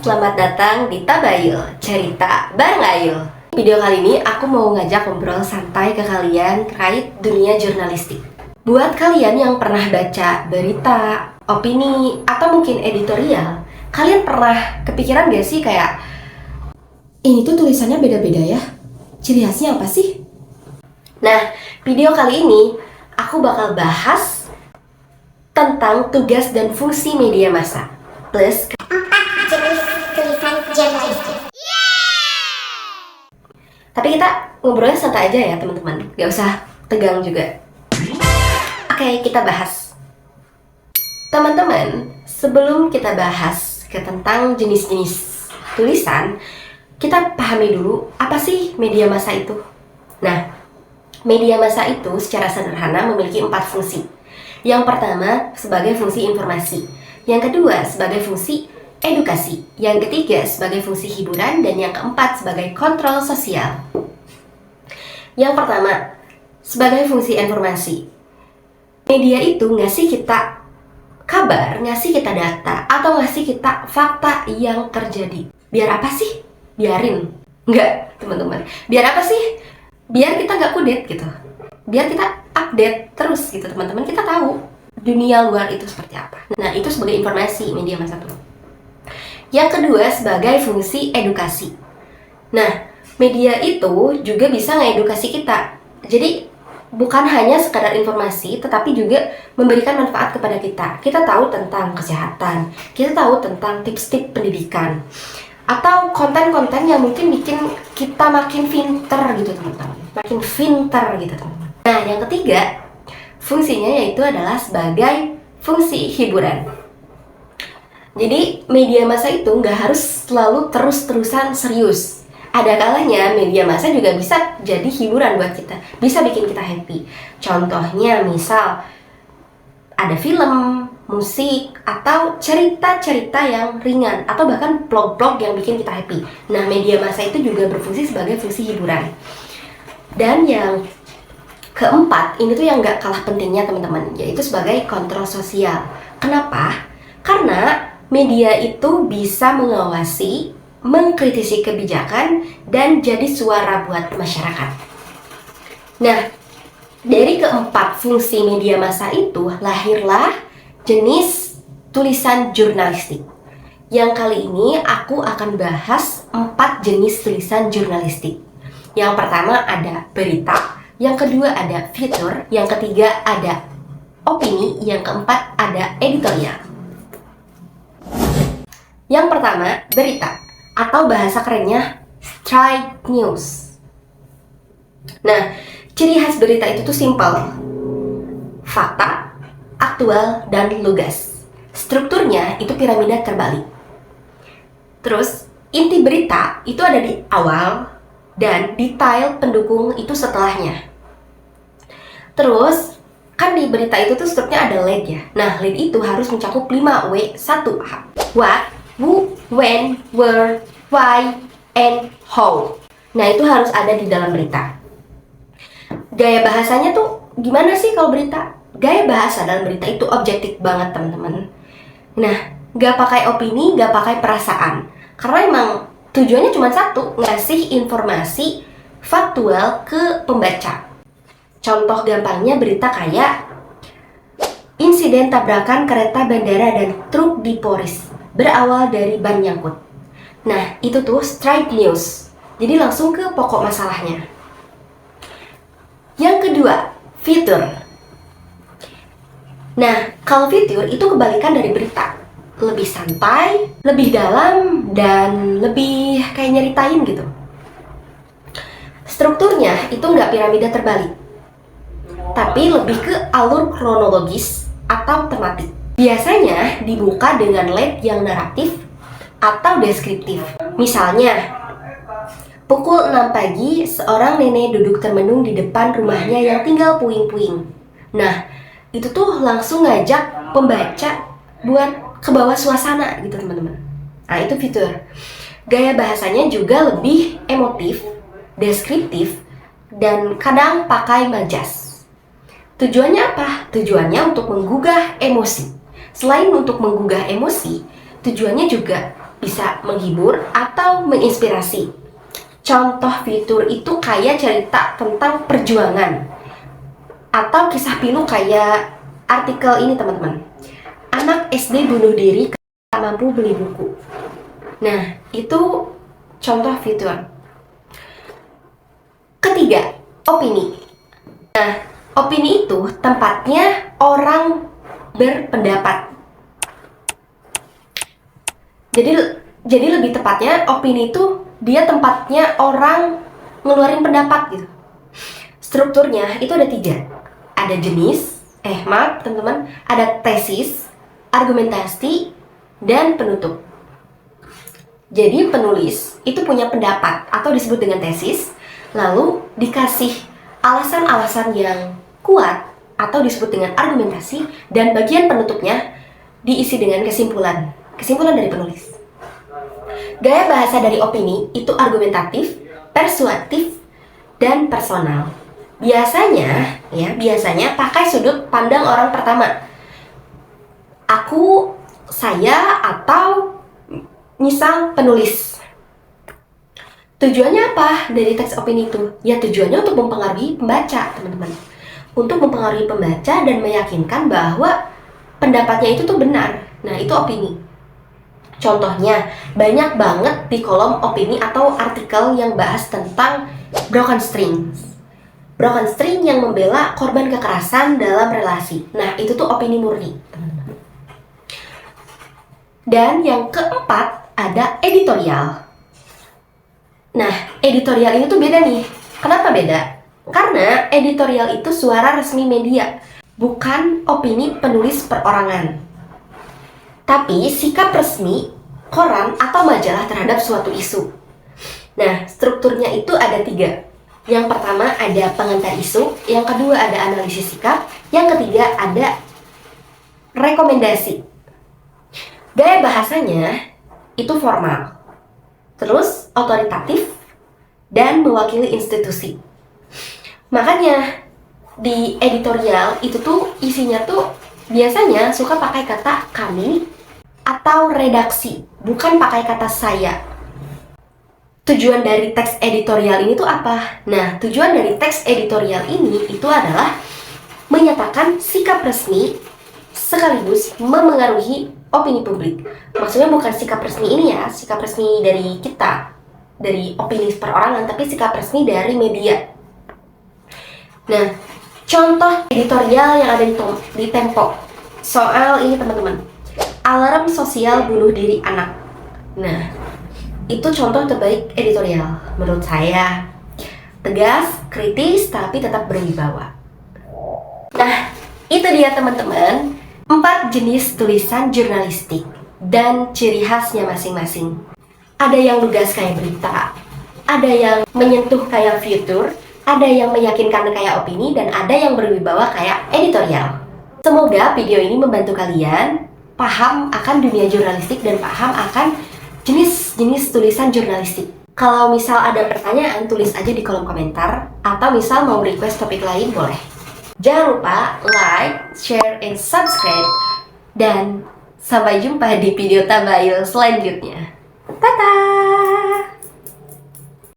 selamat datang di Tabayul, cerita bareng Ayul. Video kali ini aku mau ngajak ngobrol santai ke kalian terkait dunia jurnalistik. Buat kalian yang pernah baca berita, opini, atau mungkin editorial, kalian pernah kepikiran gak sih kayak, ini tuh tulisannya beda-beda ya? Ciri khasnya apa sih? Nah, video kali ini aku bakal bahas tentang tugas dan fungsi media massa plus 4 jenis tulisan jurnalistik. Tapi kita ngobrolnya santai aja ya teman-teman, gak usah tegang juga. Oke, kita bahas. Teman-teman, sebelum kita bahas tentang jenis-jenis tulisan, kita pahami dulu apa sih media massa itu. Nah, media massa itu secara sederhana memiliki 4 fungsi. Yang pertama sebagai fungsi informasi, yang kedua sebagai fungsi edukasi, yang ketiga sebagai fungsi hiburan, dan yang keempat sebagai kontrol sosial. Yang pertama, sebagai fungsi informasi. Media itu ngasih kita kabar, ngasih kita data, atau ngasih kita fakta yang terjadi. Biar apa sih? Biarin. Enggak, teman-teman. Biar apa sih? Biar kita nggak kudet gitu. Biar kita update terus gitu, teman-teman. Kita tahu dunia luar itu seperti apa. Nah, itu sebagai informasi media massa tuh. Yang kedua sebagai fungsi edukasi. Nah, media itu juga bisa ngedukasi kita. Jadi bukan hanya sekadar informasi, tetapi juga memberikan manfaat kepada kita. Kita tahu tentang kesehatan, kita tahu tentang tips-tips pendidikan, atau konten-konten yang mungkin bikin kita makin pinter gitu teman-teman. Makin pinter gitu teman-teman. Nah, yang ketiga fungsinya yaitu adalah sebagai fungsi hiburan. Jadi media massa itu nggak harus selalu terus-terusan serius. Ada kalanya media massa juga bisa jadi hiburan buat kita, bisa bikin kita happy. Contohnya misal ada film, musik, atau cerita-cerita yang ringan, atau bahkan vlog-vlog yang bikin kita happy. Nah, media massa itu juga berfungsi sebagai fungsi hiburan. Dan yang keempat, ini tuh yang nggak kalah pentingnya teman-teman, yaitu sebagai kontrol sosial. Kenapa? Karena media itu bisa mengawasi, mengkritisi kebijakan, dan jadi suara buat masyarakat. Nah, dari keempat fungsi media massa itu lahirlah jenis tulisan jurnalistik. Yang kali ini aku akan bahas 4 jenis tulisan jurnalistik. Yang pertama ada berita, yang kedua ada fitur, yang ketiga ada opini, yang keempat ada editorial. Yang pertama, berita, atau bahasa kerennya straight news. Nah, ciri khas berita itu tuh simpel. Fakta, aktual, dan lugas. Strukturnya itu piramida terbalik. Terus, inti berita itu ada di awal, dan detail pendukung itu setelahnya. Terus, kan di berita itu tuh strukturnya ada lead ya. Nah, lead itu harus mencakup 5W, 1H. What, who, when, where, why, and how. Nah, itu harus ada di dalam berita. Gaya bahasanya tuh gimana sih kalau berita? Gaya bahasa dalam berita itu objektif banget, teman-teman. Nah, gak pakai opini, gak pakai perasaan. Karena emang tujuannya cuma satu, ngasih informasi faktual ke pembaca. Contoh gampangnya berita kayak insiden tabrakan kereta bandara dan truk di Poris berawal dari ban nyangkut. Nah, itu tuh straight news. Jadi langsung ke pokok masalahnya. Yang kedua, fitur. Nah, kalau fitur itu kebalikan dari berita. Lebih santai, lebih dalam, dan lebih kayak nyeritain gitu. Strukturnya itu nggak piramida terbalik, tapi lebih ke alur kronologis atau tematik. Biasanya dibuka dengan lead yang naratif atau deskriptif. Misalnya, pukul 6 pagi, seorang nenek duduk termenung di depan rumahnya yang tinggal puing-puing. Nah, itu tuh langsung ngajak pembaca buat ke bawah suasana gitu teman-teman. Nah, itu fitur. Gaya bahasanya juga lebih emotif, deskriptif, dan kadang pakai majas. Tujuannya apa? Tujuannya untuk menggugah emosi. Selain untuk menggugah emosi, tujuannya juga bisa menghibur atau menginspirasi. Contoh fitur itu kayak cerita tentang perjuangan atau kisah pilu kayak artikel ini teman-teman. Anak SD bunuh diri karena tak mampu beli buku. Nah, itu contoh fitur. Ketiga, opini. Nah, opini itu tempatnya orang berpendapat. Jadi lebih tepatnya opini itu dia tempatnya orang ngeluarin pendapat gitu. Strukturnya itu ada 3. Ada jenis, maaf teman-teman, ada tesis, argumentasi, dan penutup. Jadi penulis itu punya pendapat atau disebut dengan tesis, lalu dikasih alasan-alasan yang kuat atau disebut dengan argumentasi, dan bagian penutupnya diisi dengan kesimpulan dari penulis. Gaya bahasa dari opini itu argumentatif, persuasif, dan personal. Biasanya pakai sudut pandang orang pertama. Aku, saya, atau misal penulis. Tujuannya apa dari teks opini itu? Ya tujuannya untuk mempengaruhi pembaca, teman-teman. Untuk mempengaruhi pembaca dan meyakinkan bahwa pendapatnya itu tuh benar. Nah, itu opini. Contohnya, banyak banget di kolom opini atau artikel yang bahas tentang broken string. Broken string yang membela korban kekerasan dalam relasi. Nah, itu tuh opini murni, teman-teman. Dan yang keempat, ada editorial. Nah, editorial ini tuh beda nih. Kenapa beda? Karena editorial itu suara resmi media, bukan opini penulis perorangan. Tapi sikap resmi koran atau majalah terhadap suatu isu. Nah, strukturnya itu ada 3. Yang pertama ada pengantar isu, yang kedua ada analisis sikap, yang ketiga ada rekomendasi. Gaya bahasanya itu formal, terus otoritatif, dan mewakili institusi. Makanya di editorial itu tuh isinya tuh biasanya suka pakai kata kami atau redaksi, bukan pakai kata saya. Tujuan dari teks editorial ini tuh apa? Nah, tujuan dari teks editorial ini itu adalah menyatakan sikap resmi sekaligus memengaruhi opini publik. Maksudnya bukan sikap resmi ini ya, sikap resmi dari kita, dari opini perorangan, tapi sikap resmi dari media. Nah, contoh editorial yang ada di Tempo soal ini teman-teman, alarm sosial bunuh diri anak. Nah, itu contoh terbaik editorial menurut saya. Tegas, kritis, tapi tetap berwibawa. Nah, itu dia teman-teman, 4 jenis tulisan jurnalistik dan ciri khasnya masing-masing. Ada yang lugas kayak berita, ada yang menyentuh kayak fitur, ada yang meyakinkan kayak opini, dan ada yang berwibawa kayak editorial. Semoga video ini membantu kalian paham akan dunia jurnalistik dan paham akan jenis-jenis tulisan jurnalistik. Kalau misal ada pertanyaan, tulis aja di kolom komentar, atau misal mau request topik lain boleh. Jangan lupa like, share, and subscribe, dan sampai jumpa di video tabayul selanjutnya. Dadah!